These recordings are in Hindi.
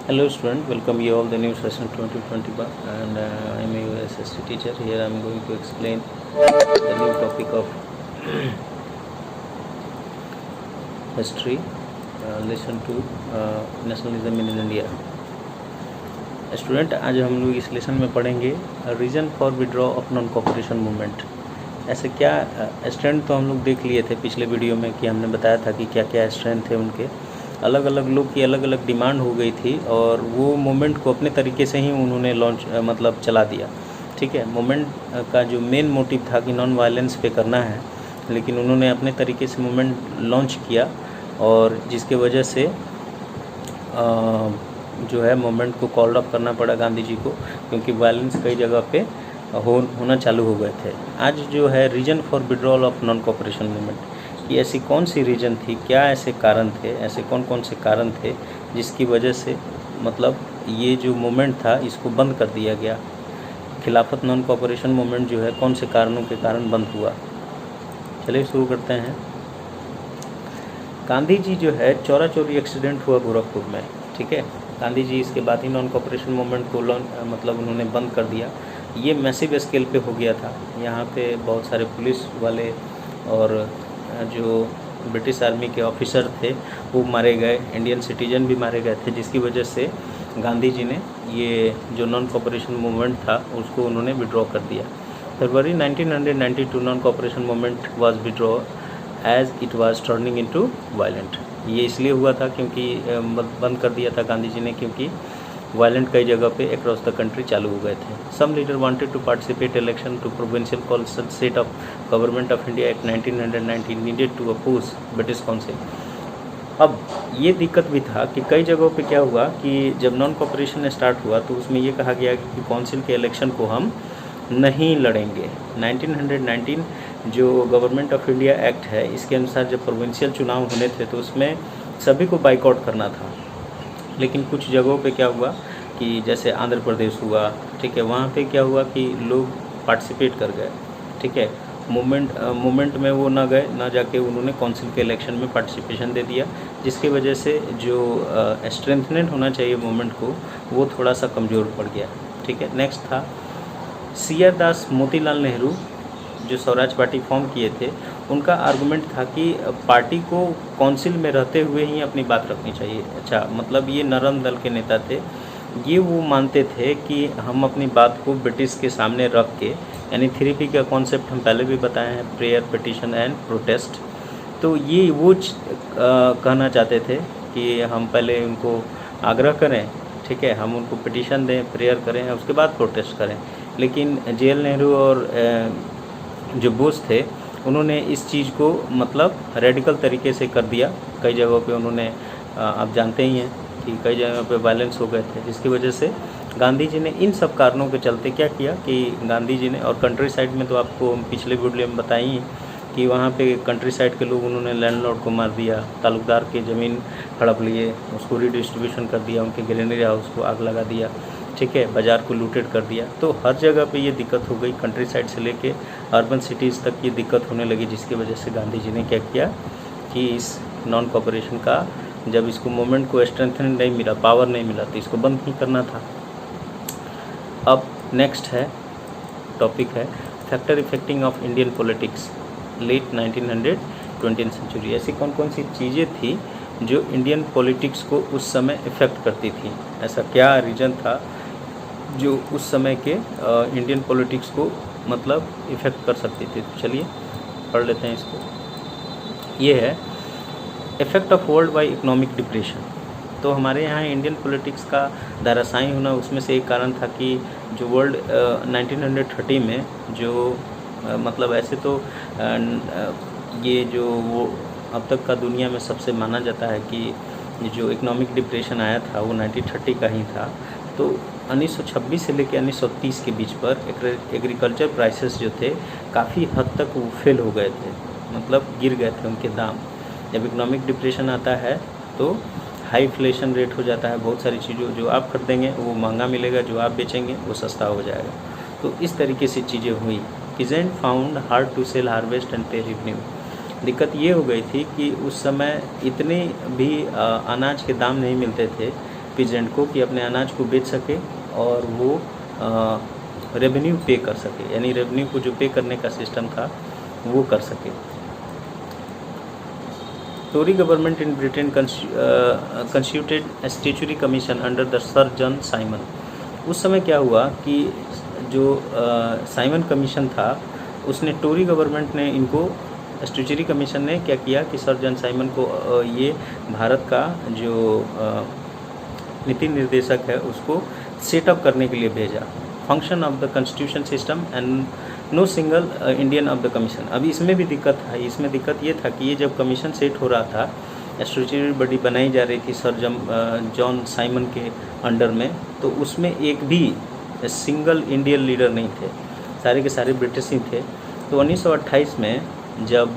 Hello student, welcome you all the new session 2021 and I am your SST teacher. Here I am going to explain the new topic of history, lesson 2 nationalism in India. Student आज हम लोग इस लेसन में पढ़ेंगे reason for withdraw of non cooperation movement. ऐसे क्या स्ट्रेंथ तो हम लोग देख लिए थे पिछले वीडियो में कि हमने बताया था कि क्या क्या स्ट्रेंथ थे उनके, अलग अलग लोग की अलग अलग डिमांड हो गई थी और वो मूवमेंट को अपने तरीके से ही उन्होंने लॉन्च मतलब चला दिया। ठीक है, मूवमेंट का जो मेन मोटिव था कि नॉन वायलेंस पे करना है, लेकिन उन्होंने अपने तरीके से मूवमेंट लॉन्च किया और जिसके वजह से जो है मूवमेंट को कॉल्ड अप करना पड़ा गांधी जी को, क्योंकि वायलेंस कई जगह पे होना चालू हो गए थे। आज जो है reason for withdrawal of non cooperation movement कि ऐसी कौन सी रीजन थी, क्या ऐसे कारण थे, ऐसे कौन कौन से कारण थे जिसकी वजह से मतलब ये जो मूवमेंट था इसको बंद कर दिया गया। खिलाफत नॉन कोऑपरेशन मूवमेंट जो है कौन से कारणों के कारण बंद हुआ। चलिए शुरू करते हैं। गांधी जी जो है चौरा चौरी एक्सीडेंट हुआ गोरखपुर में। ठीक है, गांधी जी इसके बाद ही नॉन कोऑपरेशन मूवमेंट को मतलब उन्होंने बंद कर दिया। ये मैसिव स्केल पे हो गया था। यहाँ पे बहुत सारे पुलिस वाले और जो ब्रिटिश आर्मी के ऑफिसर थे वो मारे गए, इंडियन सिटीजन भी मारे गए थे, जिसकी वजह से गांधी जी ने ये जो नॉन कोऑपरेशन मूवमेंट था उसको उन्होंने विड्रॉ कर दिया। February 1992 non cooperation movement was withdraw as it was turning into violent. ये इसलिए हुआ था क्योंकि बंद कर दिया था गांधी जी ने, क्योंकि वायलेंट कई जगह पे अक्रॉस द कंट्री चालू हो गए थे। Some leader wanted to participate election to provincial council set of government of India act 1919 needed to oppose British council. अब ये दिक्कत भी था कि कई जगहों पे क्या हुआ कि जब नॉन कोऑपरेशन स्टार्ट हुआ तो उसमें ये कहा गया कि काउंसिल के इलेक्शन को हम नहीं लड़ेंगे। 1919 जो गवर्नमेंट ऑफ इंडिया एक्ट है इसके अनुसार जब प्रोविंशियल चुनाव होने थे तो उसमें सभी को बाइकआउट करना था। लेकिन कुछ जगहों पे क्या हुआ कि जैसे आंध्र प्रदेश हुआ, ठीक है, वहाँ पे क्या हुआ कि लोग पार्टिसिपेट कर गए। ठीक है, मूवमेंट में वो ना गए, ना जाके उन्होंने काउंसिल के इलेक्शन में पार्टिसिपेशन दे दिया, जिसकी वजह से जो स्ट्रेंथनेड होना चाहिए मूवमेंट को वो थोड़ा सा कमज़ोर पड़ गया। ठीक है, नेक्स्ट था सी.आर. दास मोतीलाल नेहरू जो स्वराज पार्टी फॉर्म किए थे। उनका आर्गुमेंट था कि पार्टी को काउंसिल में रहते हुए ही अपनी बात रखनी चाहिए। अच्छा, मतलब ये नरम दल के नेता थे, ये वो मानते थे कि हम अपनी बात को ब्रिटिश के सामने रख के, यानी 3P का कॉन्सेप्ट हम पहले भी बताए हैं, प्रेयर, पिटिशन एंड प्रोटेस्ट। तो ये वो कहना चाहते थे कि हम पहले उनको आग्रह करें, ठीक है, हम उनको पिटिशन दें, प्रेयर करें, उसके बाद प्रोटेस्ट करें। लेकिन JL नेहरू और जो बोस थे उन्होंने इस चीज़ को मतलब रेडिकल तरीके से कर दिया। कई जगहों पे उन्होंने आप जानते ही हैं कि कई जगहों पे वायलेंस हो गए थे, जिसकी वजह से गांधी जी ने इन सब कारणों के चलते क्या किया कि गांधी जी ने, और कंट्री साइड में तो आपको पिछले वीडियो में बताई कि वहाँ पे कंट्री साइड के लोग उन्होंने लैंडलॉर्ड को मार दिया, तालुकदार की ज़मीन हड़प लिए, उसको रिडिस्ट्रीब्यूशन कर दिया, उनके ग्रेनरी हाउस को आग लगा दिया, ठीक है, बाज़ार को लूटेड कर दिया। तो हर जगह पे ये दिक्कत हो गई, कंट्री साइड से लेके अर्बन सिटीज़ तक ये दिक्कत होने लगी, जिसकी वजह से गांधी जी ने क्या किया कि इस नॉन कोऑपरेशन का, जब इसको मूवमेंट को स्ट्रेंथन नहीं मिला, पावर नहीं मिला, तो इसको बंद नहीं करना था। अब नेक्स्ट है टॉपिक है factor effecting of Indian politics late 1900 20th century. ऐसी कौन कौन सी चीज़ें थी जो इंडियन पॉलिटिक्स को उस समय इफ़ेक्ट करती थी, ऐसा क्या रीज़न था जो उस समय के इंडियन पॉलिटिक्स को मतलब इफ़ेक्ट कर सकती थी। तो चलिए पढ़ लेते हैं इसको। ये है effect of world wide economic depression. तो हमारे यहाँ इंडियन पॉलिटिक्स का धाराशायी होना, उसमें से एक कारण था कि जो वर्ल्ड 1930 में जो मतलब ऐसे तो ये जो वो अब तक का दुनिया में सबसे माना जाता है कि जो इकोनॉमिक डिप्रेशन आया था वो 1930 का ही था। तो 1926 से लेकर 1930 के बीच पर एग्रीकल्चर प्राइसेस जो थे काफ़ी हद तक वो फेल हो गए थे, मतलब गिर गए थे उनके दाम। जब इकोनॉमिक डिप्रेशन आता है तो हाई इन्फ्लेशन रेट हो जाता है, बहुत सारी चीज़ों जो आप खरीदेंगे वो महंगा मिलेगा, जो आप बेचेंगे वो सस्ता हो जाएगा। तो इस तरीके से चीज़ें हुई। Peasant found hard to sell harvest and pay revenue. दिक्कत ये हो गई थी कि उस समय इतने भी अनाज के दाम नहीं मिलते थे, पीजेंट को कि अपने अनाज को बेच सके और वो रेवेन्यू पे कर सके, यानी रेवेन्यू को जो पे करने का सिस्टम था वो कर सके। Tory government in Britain constituted a statutory commission under the sir John Simon. उस समय क्या हुआ कि जो साइमन कमीशन था उसने, टोरी गवर्नमेंट ने इनको, स्टैट्यूटरी कमीशन ने क्या किया कि सर जॉन साइमन को ये भारत का जो नीति निर्देशक है उसको सेटअप करने के लिए भेजा। Function of the constitution system and no single Indian of the commission. अभी इसमें भी दिक्कत है, इसमें दिक्कत ये था कि ये जब कमीशन सेट हो रहा था, स्टैट्यूटरी बॉडी बनाई जा रही थी सर जॉन साइमन के अंडर में, तो उसमें एक भी सिंगल इंडियन लीडर नहीं थे, सारे के सारे ब्रिटिश ही थे। तो 1928 में जब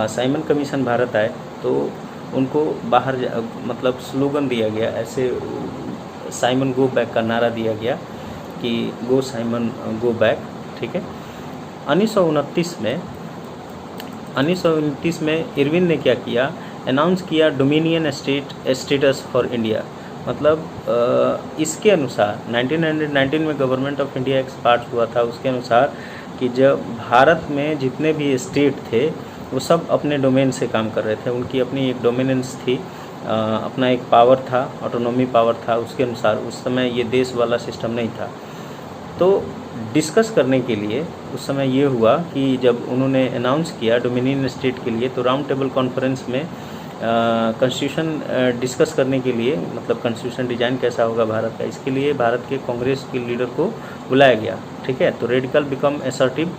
साइमन कमीशन भारत आए तो उनको बाहर मतलब स्लोगन दिया गया, ऐसे साइमन गो बैक का नारा दिया गया कि गो साइमन गो बैक, ठीक है। 1929 में इरविन ने क्या किया, अनाउंस किया डोमिनियन स्टेटस फॉर इंडिया। मतलब इसके अनुसार 1919 में गवर्नमेंट ऑफ इंडिया एक्ट पास हुआ था, उसके अनुसार कि जब भारत में जितने भी स्टेट थे वो सब अपने डोमेन से काम कर रहे थे, उनकी अपनी एक डोमिनेंस थी, अपना एक पावर था, ऑटोनॉमी पावर था। उसके अनुसार उस समय ये देश वाला सिस्टम नहीं था। तो डिस्कस करने के लिए उस समय ये हुआ कि जब उन्होंने अनाउंस किया डोमिनियन स्टेट के लिए, तो राउंड टेबल कॉन्फ्रेंस में कॉन्स्टिट्यूशन डिस्कस करने के लिए, मतलब कॉन्स्टिट्यूशन डिज़ाइन कैसा होगा भारत का, इसके लिए भारत के कांग्रेस के लीडर को बुलाया गया, ठीक है। तो radical become assertive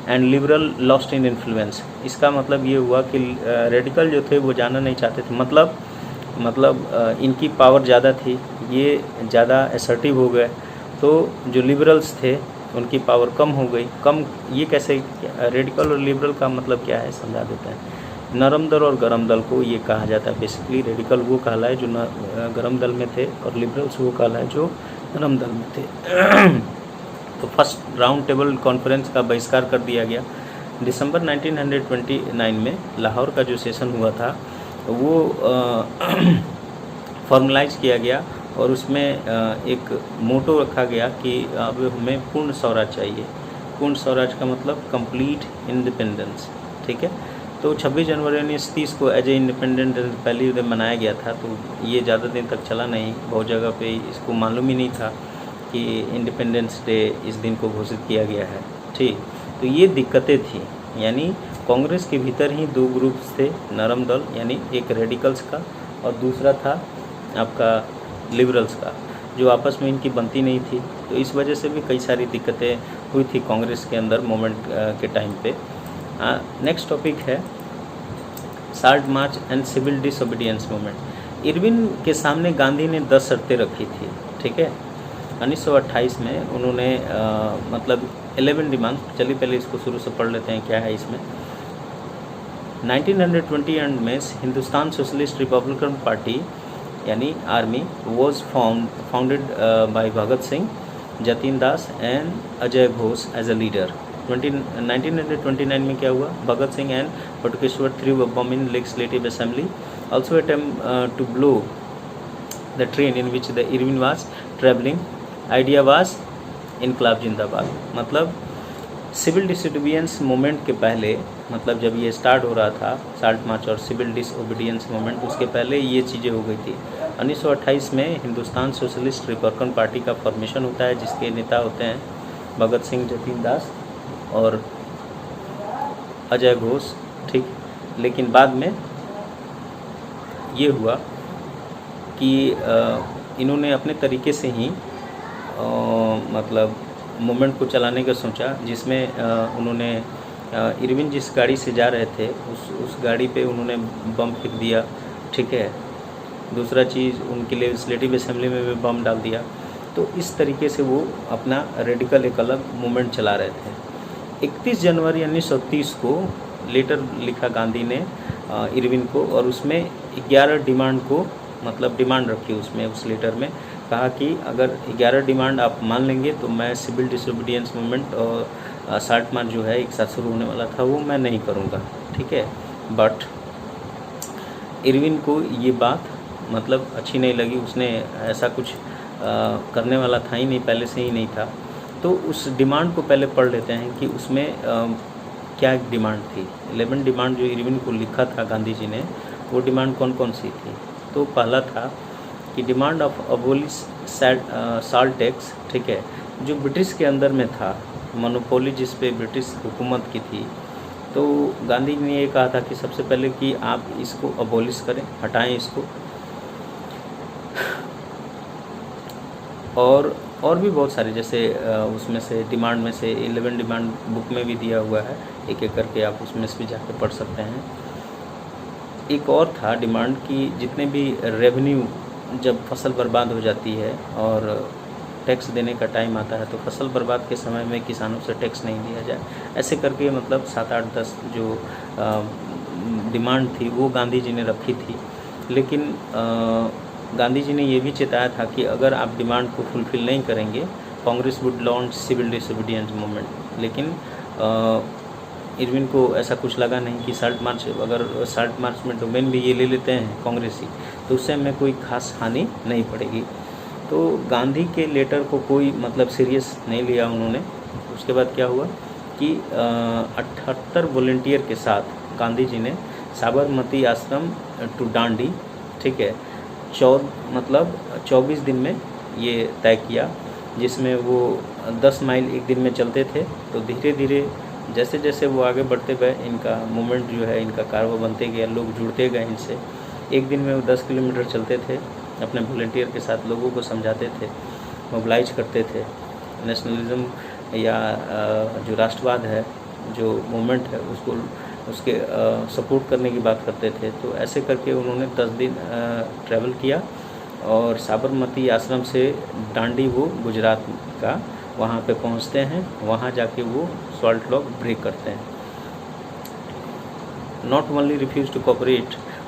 and liberal lost in influence. इसका मतलब ये हुआ कि रेडिकल जो थे वो जाना नहीं चाहते थे, मतलब इनकी पावर ज़्यादा थी, ये ज़्यादा असर्टिव हो गए। तो जो लिबरल्स थे उनकी पावर कम हो गई। कम ये कैसे, रेडिकल और लिबरल का मतलब क्या है समझा देते हैं। नरम दल और गरम दल को ये कहा जाता है। बेसिकली रेडिकल वो कहलाए जो गरम दल में थे और लिबरल्स वो कहलाए जो नरम दल में थे। तो फर्स्ट राउंड टेबल कॉन्फ्रेंस का बहिष्कार कर दिया गया। दिसंबर 1929 में लाहौर का जो सेशन हुआ था वो फॉर्मलाइज किया गया और उसमें एक मोटो रखा गया कि अब हमें पूर्ण स्वराज चाहिए। पूर्ण स्वराज का मतलब कंप्लीट इंडिपेंडेंस, ठीक है। तो 26 जनवरी 1930 को एज ए इंडिपेंडेंट पहली दिन मनाया गया था। तो ये ज़्यादा दिन तक चला नहीं, बहुत जगह पे इसको मालूम ही नहीं था कि इंडिपेंडेंस डे इस दिन को घोषित किया गया है, ठीक। तो ये दिक्कतें थी, यानी कांग्रेस के भीतर ही दो ग्रुप्स थे, नरम दल यानी एक रेडिकल्स का और दूसरा था आपका लिबरल्स का, जो आपस में इनकी बनती नहीं थी। तो इस वजह से भी कई सारी दिक्कतें हुई थी कांग्रेस के अंदर मूवमेंट के टाइम पे। नेक्स्ट टॉपिक है salt march and civil disobedience movement. Irwin के सामने गांधी ने 10 शर्तें रखी थी, ठीक है। 1928 में उन्होंने मतलब 11 डिमांड, चलिए पहले इसको शुरू से पढ़ लेते हैं क्या है इसमें। 1920 एंड में हिंदुस्तान सोशलिस्ट रिपब्लिकन पार्टी यानी army was founded by Bhagat Singh, Jatin Das and Ajay Ghosh as a leader. 1929 में क्या हुआ, Bhagat Singh and Batukeshwar threw a bomb in legislative assembly, also attempt to blow the train in which the Irwin was travelling, idea was इनकलाब जिंदाबाद। मतलब सिविल डिसोबीडियंस मूवमेंट के पहले, मतलब जब ये स्टार्ट हो रहा था साल्ट मार्च और सिविल डिसोबीडियंस मूवमेंट, उसके पहले ये चीज़ें हो गई थी। 1928 में हिंदुस्तान सोशलिस्ट रिपब्लिकन पार्टी का फॉर्मेशन होता है, जिसके नेता होते हैं भगत सिंह, जतिन दास और अजय घोष, ठीक। लेकिन बाद में ये हुआ कि इन्होंने अपने तरीके से ही मतलब मूवमेंट को चलाने का सोचा, जिसमें उन्होंने इरविन जिस गाड़ी से जा रहे थे उस गाड़ी पे उन्होंने बम फेंक दिया, ठीक है। दूसरा चीज़, उनके लेजिस्लेटिव असेंबली में भी बम डाल दिया। तो इस तरीके से वो अपना रेडिकल एक अलग मूवमेंट चला रहे थे। 31 जनवरी 1930 को लेटर लिखा गांधी ने इरविन को, और उसमें 11 डिमांड को, मतलब डिमांड रखी उसमें, उस लेटर में कहा कि अगर 11 डिमांड आप मान लेंगे तो मैं सिविल डिसोबीडियंस मूवमेंट और साल्ट मार्च जो है एक साथ शुरू होने वाला था वो मैं नहीं करूँगा, ठीक है। बट इरविन को ये बात मतलब अच्छी नहीं लगी, उसने ऐसा कुछ करने वाला था ही नहीं, पहले से ही नहीं था। तो उस डिमांड को पहले पढ़ लेते हैं कि उसमें क्या डिमांड थी। 11 डिमांड जो इरविन को लिखा था गांधी जी ने, वो डिमांड कौन कौन सी थी। तो पहला था कि demand of abolish salt tax, ठीक है, जो ब्रिटिश के अंदर में था, मोनोपोली जिस पे ब्रिटिश हुकूमत की थी। तो गांधी जी ने ये कहा था कि सबसे पहले कि आप इसको अबोलिश करें, हटाएं इसको। और भी बहुत सारे, जैसे उसमें से डिमांड में से 11 डिमांड बुक में भी दिया हुआ है, एक एक करके आप उसमें से भी जाके पढ़ सकते हैं। एक और था डिमांड कि जितने भी रेवेन्यू, जब फसल बर्बाद हो जाती है और टैक्स देने का टाइम आता है, तो फसल बर्बाद के समय में किसानों से टैक्स नहीं लिया जाए। ऐसे करके मतलब 7, 8, 10 जो डिमांड थी वो गांधी जी ने रखी थी। लेकिन गांधी जी ने ये भी चेताया था कि अगर आप डिमांड को फुलफ़िल नहीं करेंगे, Congress would launch civil disobedience movement. लेकिन इरविन को ऐसा कुछ लगा नहीं कि साल्ट मार्च, अगर साल्ट मार्च में डोमेन भी ये ले लेते हैं कांग्रेसी, तो उससे हमें कोई खास हानि नहीं पड़ेगी। तो गांधी के लेटर को कोई मतलब सीरियस नहीं लिया उन्होंने। उसके बाद क्या हुआ कि 78 वॉलंटियर के साथ गांधी जी ने साबरमती आश्रम टू डांडी, ठीक है, 24 दिन में ये तय किया, जिसमें वो 10 माइल एक दिन में चलते थे। तो धीरे धीरे जैसे जैसे वो आगे बढ़ते गए, इनका मूवमेंट जो है, इनका कारवा बनते गया, लोग जुड़ते गए इनसे। एक दिन में वो 10 किलोमीटर चलते थे, अपने वॉलंटियर के साथ लोगों को समझाते थे, मोबिलाइज करते थे। नेशनलिज्म या जो राष्ट्रवाद है, जो मूवमेंट है, उसके सपोर्ट करने की बात करते थे। तो ऐसे करके उन्होंने 10 दिन ट्रैवल किया और साबरमती आश्रम से डांडी, वो गुजरात का, वहाँ पे पहुँचते हैं। वहाँ जाके वो सॉल्ट लॉ ब्रेक करते हैं। Not only refuse to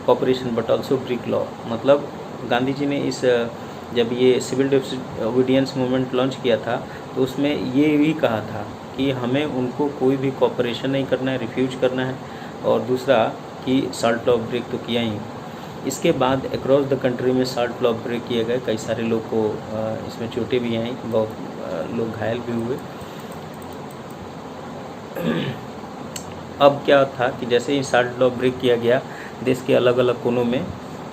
cooperation but also break law. मतलब गांधी जी ने इस जब ये सिविल डिसोबीडियंस मूवमेंट लॉन्च किया था, तो उसमें ये भी कहा था कि हमें उनको कोई भी कॉपरेशन नहीं करना है, रिफ्यूज करना है, और दूसरा कि साल्ट लॉ ब्रेक तो किया ही। इसके बाद अक्रॉस द कंट्री में साल्ट लॉ ब्रेक किए गए, कई सारे लोग को इसमें चोटें भी आई, बहुत लोग घायल भी हुए। अब क्या था कि जैसे ही साल्ट लॉ ब्रेक किया गया, देश के अलग अलग कोनों में,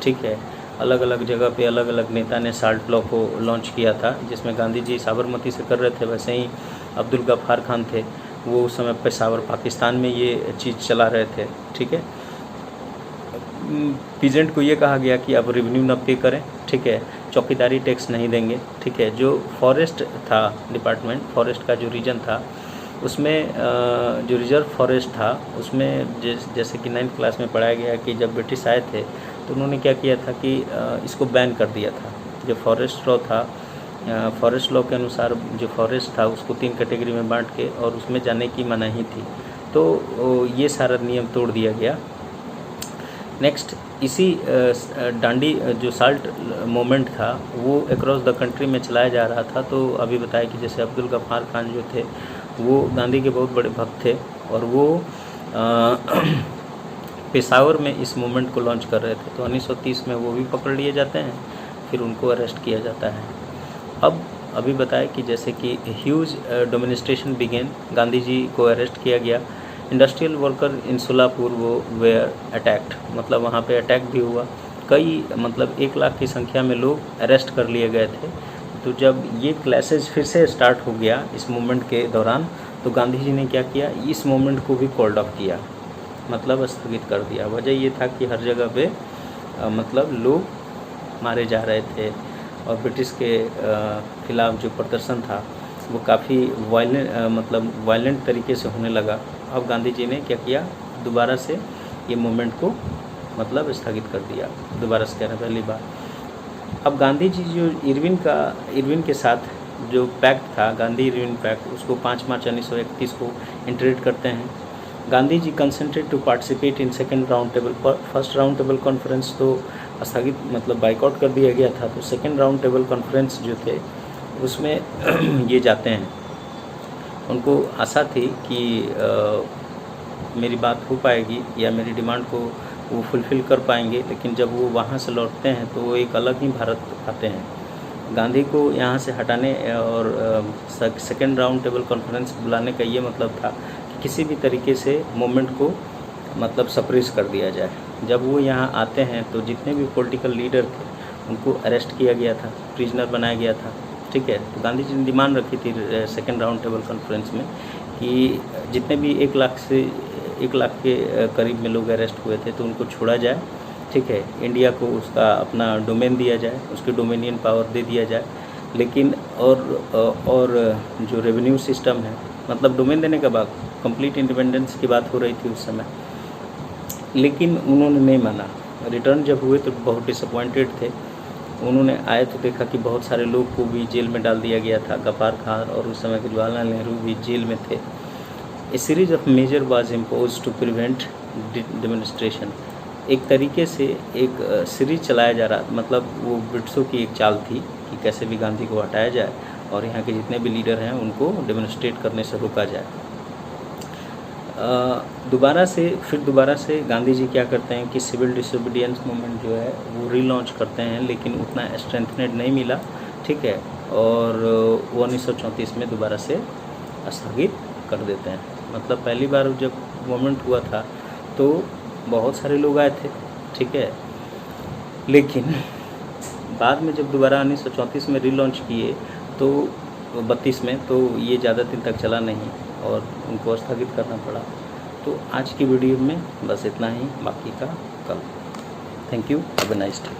ठीक है, अलग अलग जगह पे अलग अलग नेता ने साल्ट लॉ को लॉन्च किया था, जिसमें गांधी जी साबरमती से कर रहे थे। वैसे ही अब्दुल गफ्फार खान थे, वो उस समय पेशावर पाकिस्तान में ये चीज़ चला रहे थे, ठीक है। पीजेंट को ये कहा गया कि आप रेवेन्यू न पे करें, ठीक है, चौकीदारी टैक्स नहीं देंगे, ठीक है। जो फॉरेस्ट था डिपार्टमेंट, फॉरेस्ट का जो रीजन था, उसमें जो रिजर्व फॉरेस्ट था, उसमें जैसे कि 9th क्लास में पढ़ाया गया कि जब ब्रिटिश आए थे तो उन्होंने क्या किया था कि इसको बैन कर दिया था। जो फॉरेस्ट लॉ था, फॉरेस्ट लॉ के अनुसार जो फॉरेस्ट था उसको 3 कैटेगरी में बांट के और उसमें जाने की मनाही थी। तो ये सारा नियम तोड़ दिया गया। नेक्स्ट, इसी डांडी जो साल्ट मूवमेंट था वो अक्रॉस द कंट्री में चलाया जा रहा था। तो अभी बताया कि जैसे अब्दुल गफ्फार खान जो थे, वो गांधी के बहुत बड़े भक्त थे और वो पेशावर में इस मूवमेंट को लॉन्च कर रहे थे। तो 1930 में वो भी पकड़ लिए जाते हैं, फिर उनको अरेस्ट किया जाता है। अब अभी बताया कि जैसे कि huge demonstration begin, Gandhi ji को अरेस्ट किया गया। इंडस्ट्रियल वर्कर इन सोलापुर वो वेयर अटैक्ड, मतलब वहाँ पे अटैक भी हुआ। कई मतलब 1 लाख की संख्या में लोग अरेस्ट कर लिए गए थे। तो जब ये क्लैशेज फिर से स्टार्ट हो गया इस मूवमेंट के दौरान, तो गांधी जी ने क्या किया, इस मूवमेंट को भी कॉल्ड ऑफ किया, मतलब स्थगित कर दिया। वजह ये था कि हर जगह पे मतलब लोग मारे जा रहे थे और ब्रिटिश के ख़िलाफ़ जो प्रदर्शन था वो काफ़ी वायलेंट तरीके से होने लगा। अब गांधी जी ने क्या किया, दोबारा से ये मूवमेंट को मतलब स्थगित कर दिया, दोबारा से कह रहे पहली बार। अब गांधी जी जो इरविन के साथ जो पैक्ट था, गांधी इरविन पैक्ट, उसको 5 मार्च 1931 को इंटरेट करते हैं। Gandhi ji consented to participate in second round table. First round table conference तो स्थगित मतलब बाइकआउट कर दिया गया था। तो सेकेंड राउंड टेबल कॉन्फ्रेंस जो थे उसमें ये जाते हैं। उनको आशा थी कि मेरी बात हो पाएगी या मेरी डिमांड को वो फुलफ़िल कर पाएंगे, लेकिन जब वो वहाँ से लौटते हैं तो वो एक अलग ही भारत पाते हैं। गांधी को यहाँ से हटाने और सेकेंड राउंड टेबल कॉन्फ्रेंस बुलाने का ये मतलब था कि किसी भी तरीके से मूवमेंट को मतलब सप्रेस कर दिया जाए। जब वो यहाँ आते हैं तो जितने भी पॉलिटिकल लीडर थे उनको अरेस्ट किया गया था, प्रिजनर बनाया गया था, ठीक है। तो गांधी जी ने डिमांड रखी थी सेकेंड राउंड टेबल कॉन्फ्रेंस में कि जितने भी 1 लाख के करीब में लोग अरेस्ट हुए थे तो उनको छोड़ा जाए, ठीक है। इंडिया को उसका अपना डोमेन दिया जाए, उसकी डोमिनियन पावर दे दिया जाए, लेकिन और जो रेवेन्यू सिस्टम है, मतलब डोमेन देने के बाद कंप्लीट इंडिपेंडेंस की बात हो रही थी उस समय, लेकिन उन्होंने नहीं माना। रिटर्न जब हुए तो बहुत डिसअपॉइंटेड थे। उन्होंने आए तो देखा कि बहुत सारे लोग को भी जेल में डाल दिया गया था। गफ्फार खान और उस समय के जवाहरलाल नेहरू भी जेल में थे। A series of measure was impose to prevent demonstration. एक तरीके से एक सीरीज चलाया जा रहा, मतलब वो ब्रिटिशों की एक चाल थी कि कैसे भी गांधी को हटाया जाए और यहाँ के जितने भी लीडर हैं उनको डेमोन्स्ट्रेट करने से रोका जाए। दोबारा से गांधी जी क्या करते हैं कि सिविल डिसोबीडियंस मूवमेंट जो है वो रीलॉन्च करते हैं, लेकिन उतना स्ट्रेंथनेड नहीं मिला, ठीक है। और 1934 में दोबारा से स्थगित कर देते हैं। मतलब पहली बार जब मूवमेंट हुआ था तो बहुत सारे लोग आए थे, ठीक है, लेकिन बाद में जब दोबारा 1934 में रीलॉन्च किए तो 32 में, तो ये ज़्यादा दिन तक चला नहीं और उनको स्थगित करना पड़ा। तो आज की वीडियो में बस इतना ही, बाकी का कल। Thank you, have a nice day.